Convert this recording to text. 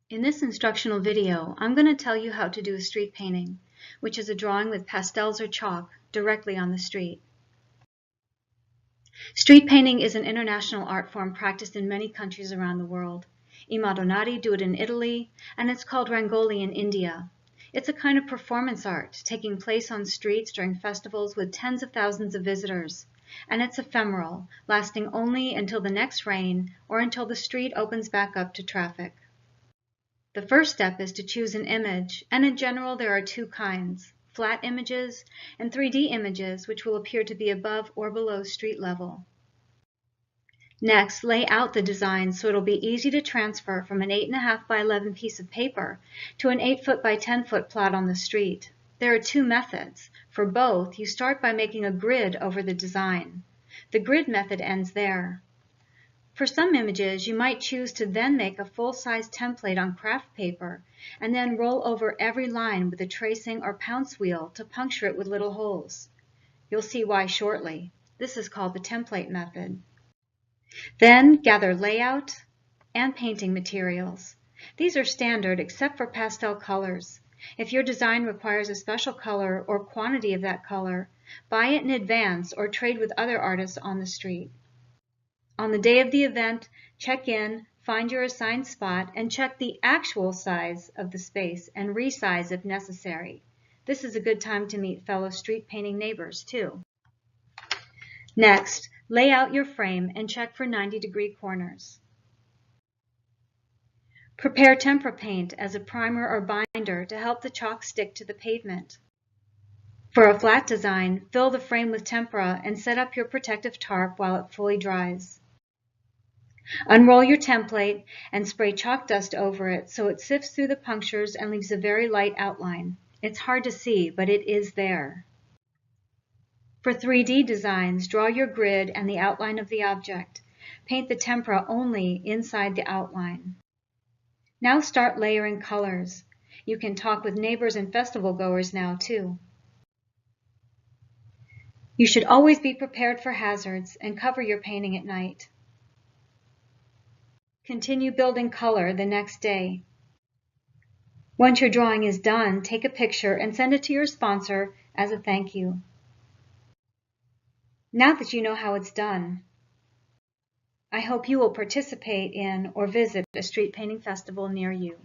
In this instructional video, I'm going to tell you how to do a street painting, which is a drawing with pastels or chalk directly on the street. Street painting is an international art form practiced in many countries around the world. I Madonnati do it in Italy, and it's called Rangoli in India. It's a kind of performance art taking place on streets during festivals with tens of thousands of visitors. And it's ephemeral, lasting only until the next rain or until the street opens back up to traffic. The first step is to choose an image, and in general there are two kinds, flat images and 3D images, which will appear to be above or below street level. Next, lay out the design so it'll be easy to transfer from an 8.5 by 11 piece of paper to an 8 foot by 10 foot plot on the street. There are two methods. For both, you start by making a grid over the design. The grid method ends there. For some images, you might choose to then make a full-size template on craft paper and then roll over every line with a tracing or pounce wheel to puncture it with little holes. You'll see why shortly. This is called the template method. Then gather layout and painting materials. These are standard except for pastel colors. If your design requires a special color or quantity of that color, buy it in advance or trade with other artists on the street. On the day of the event, check in, find your assigned spot, and check the actual size of the space and resize if necessary. This is a good time to meet fellow street painting neighbors too. Next, lay out your frame and check for 90-degree corners. Prepare tempera paint as a primer or binder to help the chalk stick to the pavement. For a flat design, fill the frame with tempera and set up your protective tarp while it fully dries. Unroll your template and spray chalk dust over it so it sifts through the punctures and leaves a very light outline. It's hard to see, but it is there. For 3D designs, draw your grid and the outline of the object. Paint the tempera only inside the outline. Now start layering colors. You can talk with neighbors and festival goers now too. You should always be prepared for hazards and cover your painting at night. Continue building color the next day. Once your drawing is done, take a picture and send it to your sponsor as a thank you. Now that you know how it's done, I hope you will participate in or visit a street painting festival near you.